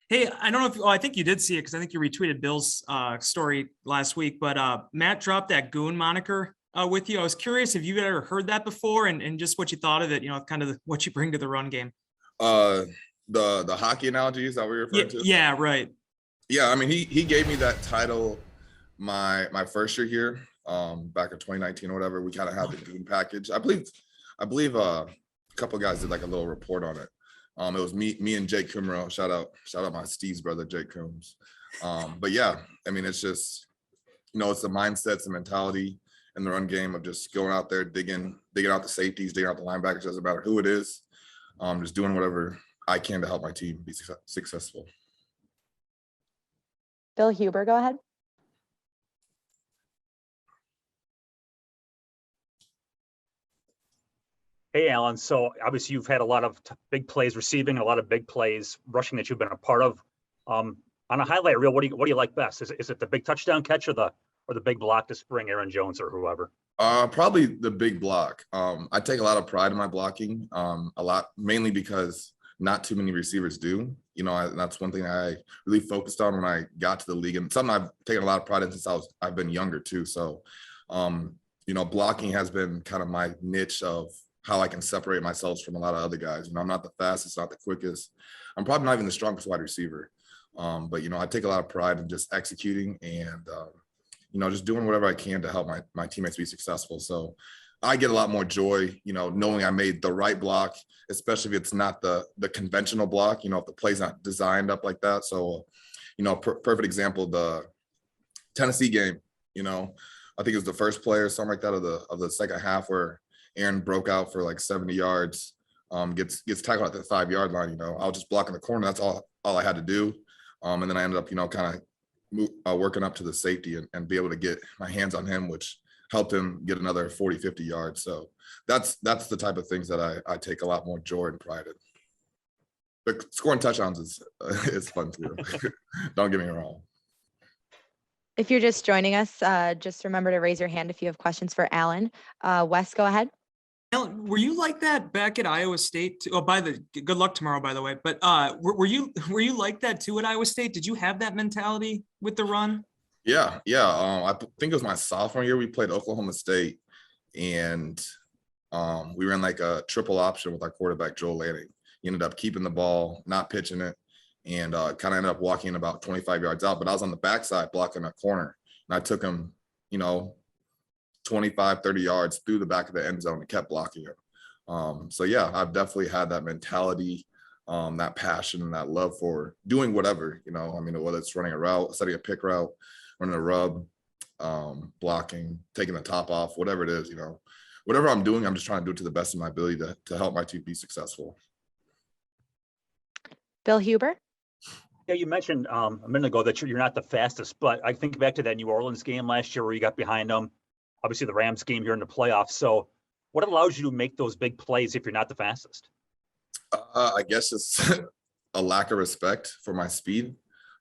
Hey, I don't know if I think you did see it because I think you retweeted Bill's story last week, but Matt dropped that goon moniker with you. I was curious if you've ever heard that before and just what you thought of it, kind of what you bring to the run game. Uh, the hockey analogy, is that what you're Yeah, referring to? yeah, right. Yeah, I mean, he gave me that title my first year here, back in 2019 or whatever. We kind of had the goon package. I believe a couple of guys did like a little report on it. It was me and Jake Kumro. Shout out my Steve's brother, Jake Coombs. But yeah, I mean, it's just, it's the mindset, it's the mentality in the run game of just going out there, digging out the safeties, digging out the linebackers, doesn't matter who it is. Just doing whatever I can to help my team be successful. Bill Huber, go ahead. Hey, Alan. So obviously you've had a lot of big plays receiving, a lot of big plays rushing that you've been a part of. On a highlight reel, what do you like best? Is it the big touchdown catch or the big block to spring Aaron Jones or whoever? Probably the big block. I take a lot of pride in my blocking, mainly because not too many receivers do. That's one thing I really focused on when I got to the league, and something I've taken a lot of pride in since I've been younger too. So, blocking has been kind of my niche of how I can separate myself from a lot of other guys. I'm not the fastest, not the quickest. I'm probably not even the strongest wide receiver. But I take a lot of pride in just executing and just doing whatever I can to help my teammates be successful. So I get a lot more joy, knowing I made the right block, especially if it's not the conventional block, if the play's not designed up like that. So, perfect example, the Tennessee game, I think it was the first play or something like that of the second half where Aaron broke out for like 70 yards, gets tackled at the 5-yard line. I was just blocking the corner. That's all I had to do. And then I ended up, kind of working up to the safety and be able to get my hands on him, which helped him get another 40, 50 yards. So that's the type of things that I take a lot more joy and pride in. But scoring touchdowns is fun too. Don't get me wrong. If you're just joining us, just remember to raise your hand if you have questions for Alan. Wes, go ahead. Alan, were you like that back at Iowa State? Oh, good luck tomorrow, by the way. But were you like that too at Iowa State? Did you have that mentality with the run? Yeah. I think it was my sophomore year. We played Oklahoma State, and we ran like a triple option with our quarterback Joel Lanning. He ended up keeping the ball, not pitching it, and kind of ended up walking about 25 yards out. But I was on the backside blocking a corner, and I took him, 25, 30 yards through the back of the end zone and kept blocking him. So yeah, I've definitely had that mentality, that passion and that love for doing whatever, whether it's running a route, setting a pick route, running a rub, blocking, taking the top off, whatever it is, whatever I'm doing, I'm just trying to do it to the best of my ability to help my team be successful. Bill Huber. Yeah, you mentioned a minute ago that you're not the fastest, but I think back to that New Orleans game last year where you got behind them. Obviously, the Rams game here in the playoffs. So what allows you to make those big plays if you're not the fastest? I guess it's a lack of respect for my speed.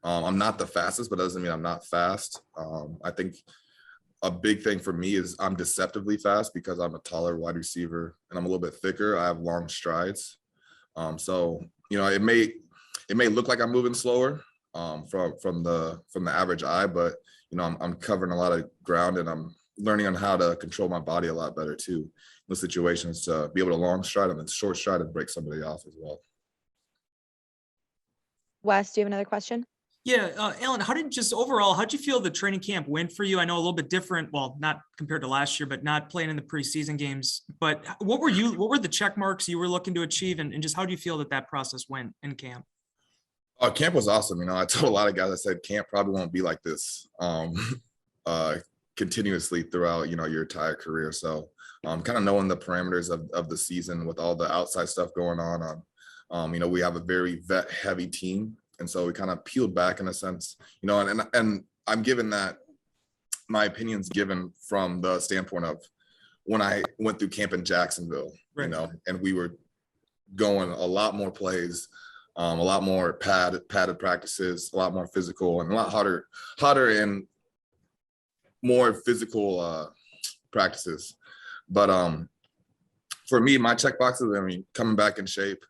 I'm not the fastest, but doesn't mean I'm not fast. I think a big thing for me is I'm deceptively fast because I'm a taller wide receiver and I'm a little bit thicker. I have long strides. So, it may look like I'm moving slower from the average eye, but, I'm covering a lot of ground and I'm learning on how to control my body a lot better too in the situations to be able to long stride and then short stride and break somebody off as well. Wes, do you have another question? Yeah, Alan, how'd you feel the training camp went for you? I know a little bit different, well, not compared to last year, but not playing in the preseason games. But what were the check marks you were looking to achieve, and just how do you feel that process went in camp? Camp was awesome. I told a lot of guys, I said, camp probably won't be like this continuously throughout, your entire career. So kind of knowing the parameters of the season with all the outside stuff going on. We have a very vet heavy team. And so we kind of peeled back in a sense, and I'm given that my opinion's given from the standpoint of when I went through camp in Jacksonville, right. And we were going a lot more plays, a lot more padded practices, a lot more physical and a lot hotter and more physical practices. But for me, my check boxes, coming back in shape,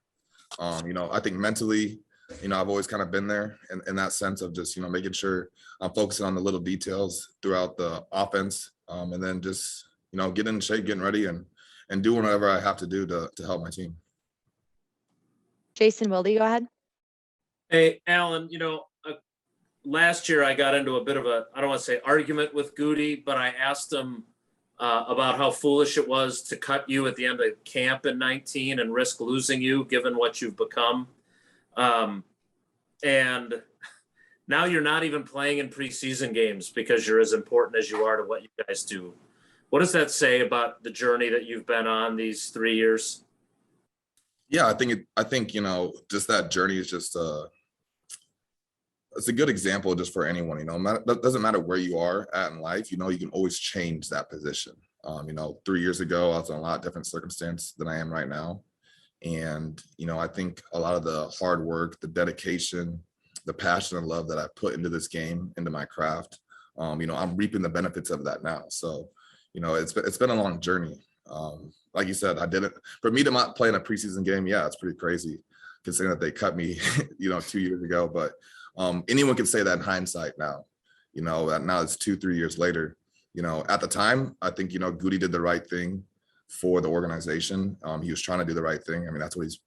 I think mentally, I've always kind of been there in that sense of just, making sure I'm focusing on the little details throughout the offense. And then just, getting in shape, getting ready and doing whatever I have to do to help my team. Jason Wilde, go ahead. Hey, Alan, last year I got into a bit of I don't want to say argument with Goody, but I asked him about how foolish it was to cut you at the end of camp in 19 and risk losing you given what you've become. And now you're not even playing in preseason games because you're as important as you are to what you guys do. What does that say about the journey that you've been on these 3 years? Yeah, I think, just that journey is just, it's a good example just for anyone, that doesn't matter where you are at in life, you can always change that position. 3 years ago, I was in a lot different circumstance than I am right now. And, I think a lot of the hard work, the dedication, the passion and love that I put into this game, into my craft, I'm reaping the benefits of that now. So, it's been a long journey. Like you said, for me to not play in a preseason game. Yeah, it's pretty crazy considering that they cut me, 2 years ago, but anyone can say that in hindsight now, that now it's 2-3 years later. At the time, I think, Goody did the right thing for the organization. He was trying to do the right thing. I mean, that's what he's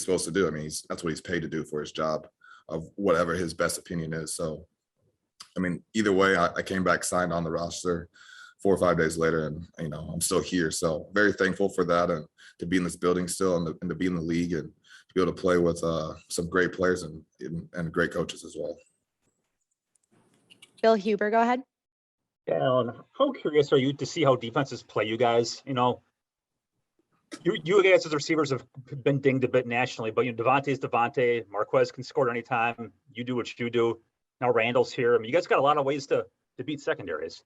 supposed to do. I mean, that's what he's paid to do for his job of whatever his best opinion is. So, I mean, either way, I came back, signed on the roster 4 or 5 days later, and, I'm still here. So very thankful for that and to be in this building still and to be in the league and to be able to play with some great players and great coaches as well. Bill Huber, go ahead. Yeah, Alan, how curious are you to see how defenses play you guys? You guys as receivers have been dinged a bit nationally, but Davante is Davante. Marquez can score at any time. You do what you do. Now Randall's here. I mean, you guys got a lot of ways to beat secondaries.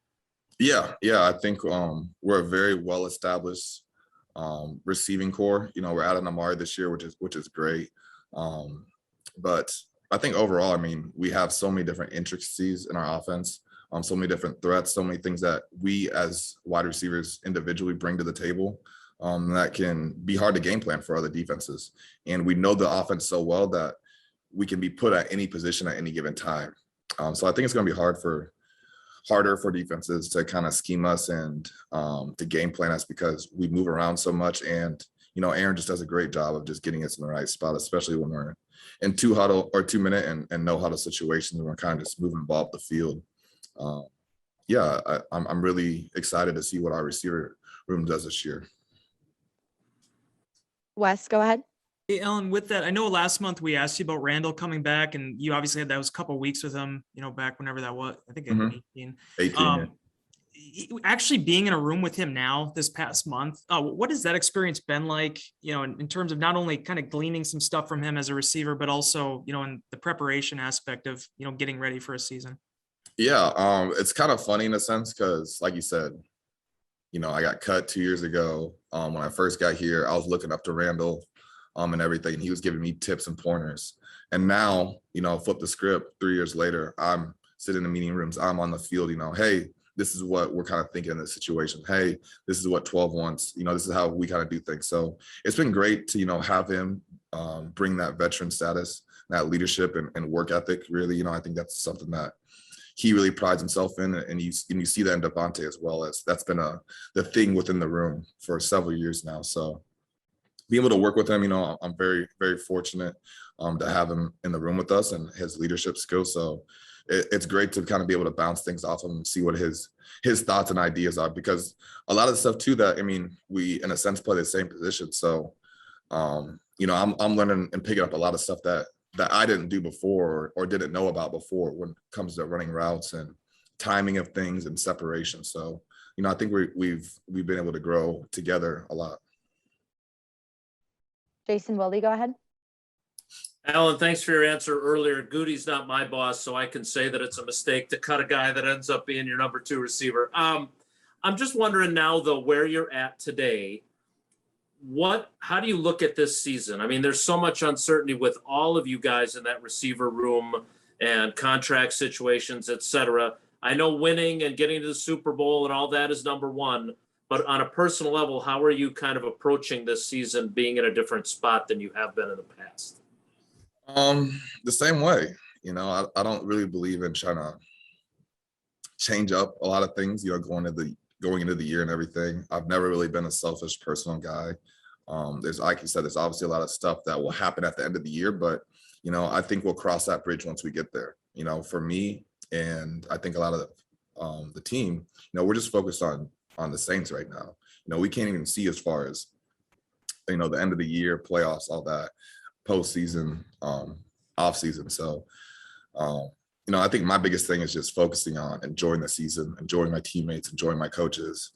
Yeah. I think we're a very well-established receiving core. We're adding Amari this year, which is great. But I think overall, I mean, we have so many different intricacies in our offense, so many different threats, so many things that we as wide receivers individually bring to the table that can be hard to game plan for other defenses. And we know the offense so well that we can be put at any position at any given time. So I think it's going to be harder for defenses to kind of scheme us and to game plan us because we move around so much. And, Aaron just does a great job of just getting us in the right spot, especially when we're in 2 huddle or 2 minute and no huddle situations. We're kind of just moving the ball up the field. I'm really excited to see what our receiver room does this year. Wes, go ahead. Hey, Ellen, with that, I know last month we asked you about Randall coming back, and you obviously had those couple of weeks with him, back whenever that was, I think in 18. Actually being in a room with him now this past month, what has that experience been like, in terms of not only kind of gleaning some stuff from him as a receiver, but also, in the preparation aspect of, getting ready for a season? Yeah, it's kind of funny in a sense because, like you said, I got cut 2 years ago. When I first got here, I was looking up to Randall and everything. And he was giving me tips and pointers. And now, flip the script 3 years later, I'm sitting in the meeting rooms, I'm on the field, hey, this is what we're kind of thinking in this situation. Hey, this is what 12 wants, this is how we kind of do things. So it's been great to, have him bring that veteran status, that leadership and work ethic. Really, I think that's something that he really prides himself in, and you see that in Davante as well. As that's been the thing within the room for several years now. So being able to work with him, I'm very, very fortunate to have him in the room with us and his leadership skills. So it's great to kind of be able to bounce things off him and see what his thoughts and ideas are, because a lot of the stuff too that, we in a sense play the same position. So, I'm learning and picking up a lot of stuff that I didn't do before or didn't know about before when it comes to running routes and timing of things and separation. So, I think we've been able to grow together a lot. Jason Wilde, go ahead. Alan, thanks for your answer earlier. Goody's not my boss, so I can say that it's a mistake to cut a guy that ends up being your number 2 receiver. I'm just wondering now, though, where you're at today. How do you look at this season? There's so much uncertainty with all of you guys in that receiver room and contract situations, et cetera. I know winning and getting to the Super Bowl and all that is number one, but on a personal level, how are you kind of approaching this season being in a different spot than you have been in the past? The same way. I don't really believe in trying to change up a lot of things, going into the year and everything. I've never really been a selfish personal guy. There's, like you said, there's obviously a lot of stuff that will happen at the end of the year, but I think we'll cross that bridge once we get there. For me, and I think a lot of the team, we're just focused on the Saints right now. We can't even see as far as the end of the year, playoffs, all that, postseason, off season. So I think my biggest thing is just focusing on enjoying the season, enjoying my teammates, enjoying my coaches,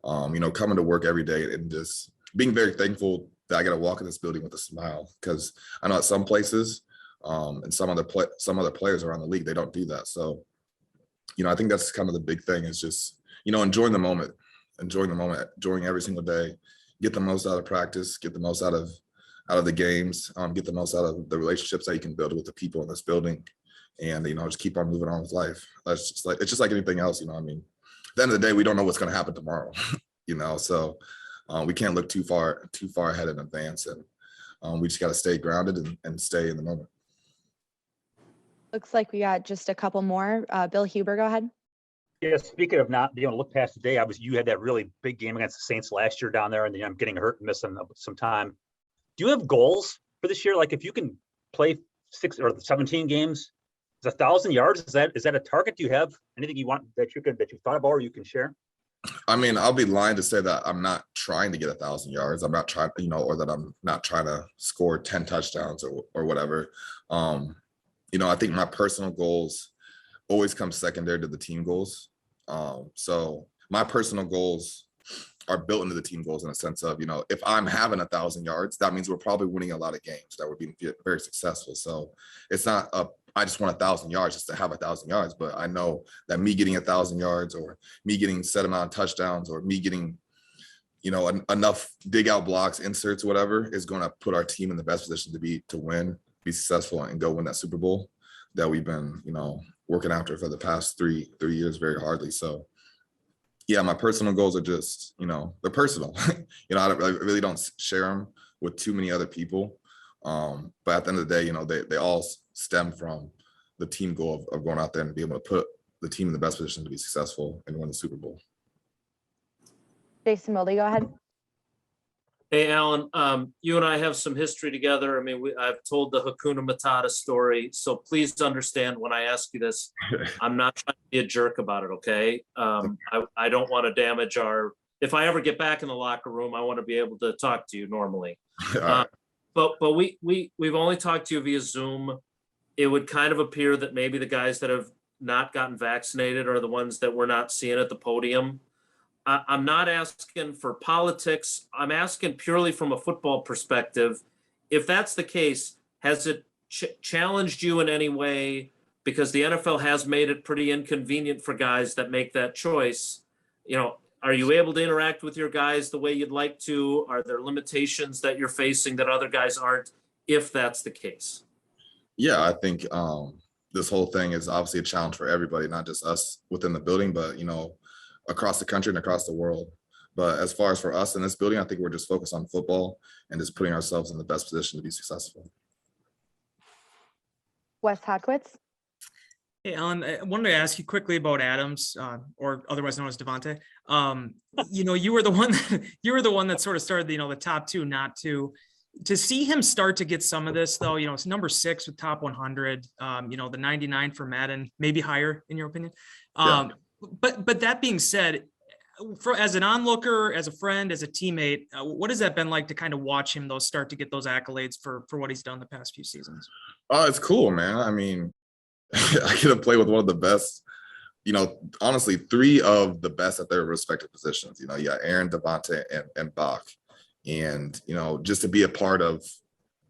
coming to work every day and just being very thankful that I got to walk in this building with a smile. Because I know at some places and some other players around the league, they don't do that. So, I think that's kind of the big thing is just, enjoying the moment, enjoying every single day, get the most out of practice, get the most out of the games, get the most out of the relationships that you can build with the people in this building. And, just keep on moving on with life. It's just like anything else, at the end of the day, we don't know what's going to happen tomorrow, so we can't look too far ahead in advance. And we just got to stay grounded and stay in the moment. Looks like we got just a couple more. Bill Huber, go ahead. Yeah, speaking of not being able to look past the day, you had that really big game against the Saints last year down there, and then I'm getting hurt and missing some time. Do you have goals for this year? Like if you can play 6 or 17 games, is 1,000 yards? Is that a target? Do you have anything you want that you thought about or you can share? I mean, I'll be lying to say that I'm not trying to get 1,000 yards. I'm not trying, or that I'm not trying to score 10 touchdowns or whatever. I think my personal goals always come secondary to the team goals. So my personal goals are built into the team goals in a sense of, if I'm having 1,000 yards, that means we're probably winning a lot of games, that we're being very successful. So it's not I just want 1,000 yards just to have 1,000 yards, but I know that me getting 1,000 yards or me getting set amount of touchdowns or me getting, enough dig out blocks, inserts, whatever, is going to put our team in the best position to win, be successful, and go win that Super Bowl that we've been, working after for the past three years very hardly. So yeah, my personal goals are just, they're personal. I really don't share them with too many other people. But at the end of the day, they all stem from the team goal of going out there and be able to put the team in the best position to be successful and win the Super Bowl. Jason Mildy, go ahead. Hey, Alan, you and I have some history together. I mean, I've told the Hakuna Matata story, so please understand when I ask you this, I'm not trying to be a jerk about it, okay? I don't want to damage if I ever get back in the locker room, I want to be able to talk to you normally. Right. But we've only talked to you via Zoom. It would kind of appear that maybe the guys that have not gotten vaccinated are the ones that we're not seeing at the podium. I'm not asking for politics. I'm asking purely from a football perspective. If that's the case, has it challenged you in any way? Because the NFL has made it pretty inconvenient for guys that make that choice. Are you able to interact with your guys the way you'd like to? Are there limitations that you're facing that other guys aren't, if that's the case? Yeah, I think this whole thing is obviously a challenge for everybody, not just us within the building, but, across the country and across the world. But as far as for us in this building, I think we're just focused on football and just putting ourselves in the best position to be successful. Wes Hodkowitz. Hey, Alan, I wanted to ask you quickly about Adams, or otherwise known as Davante. You were the one that sort of started, the top two, not to see him start to get some of this though. It's number 6 with top 100. The 99 for Madden, maybe higher in your opinion. Yeah. But that being said, as an onlooker, as a friend, as a teammate, what has that been like to kind of watch him start to get those accolades for what he's done the past few seasons? Oh, it's cool, man. I mean, I get to play with one of the best, honestly, 3 of the best at their respective positions. You got Aaron, Davante, and Bach. And, just to be a part of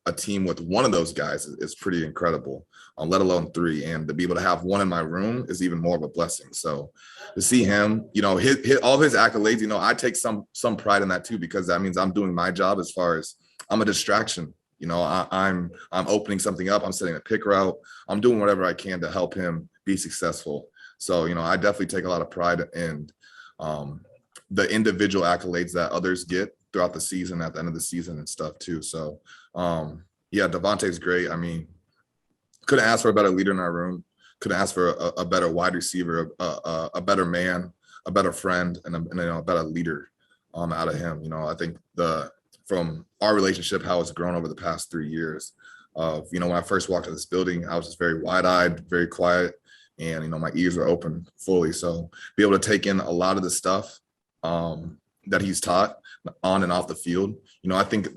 a team with one of those guys is pretty incredible, let alone 3. And to be able to have one in my room is even more of a blessing. So to see him, hit all his accolades, I take some pride in that too, because that means I'm doing my job as far as I'm a distraction. I'm opening something up. I'm setting a pick route. I'm doing whatever I can to help him be successful. So, I definitely take a lot of pride in the individual accolades that others get throughout the season, at the end of the season and stuff too. So, yeah, Davante's great. I mean, couldn't ask for a better leader in our room. Couldn't ask for a better wide receiver, a better man, a better friend, and a better leader out of him. I think from our relationship, how it's grown over the past 3 years of, when I first walked in this building, I was just very wide-eyed, very quiet, and, my ears were open fully. So be able to take in a lot of the stuff that he's taught on and off the field, I think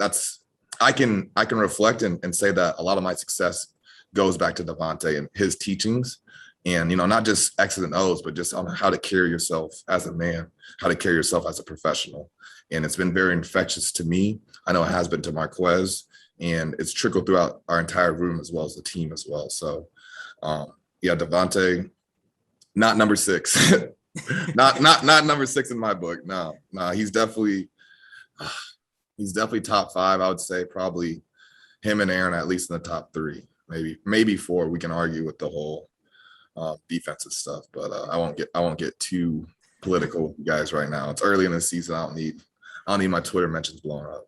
I can reflect and say that a lot of my success goes back to Davante and his teachings, and not just X's and O's, but just on how to carry yourself as a man, how to carry yourself as a professional. And it's been very infectious to me. I know it has been to Marquez, and it's trickled throughout our entire room as well as the team as well. So Davante, not number 6, not number 6 in my book. No, he's definitely top 5. I would say probably him and Aaron at least in the top 3. Maybe 4. We can argue with the whole defensive stuff, but I won't get too political with you guys right now. It's early in the season. I don't need my Twitter mentions blown up.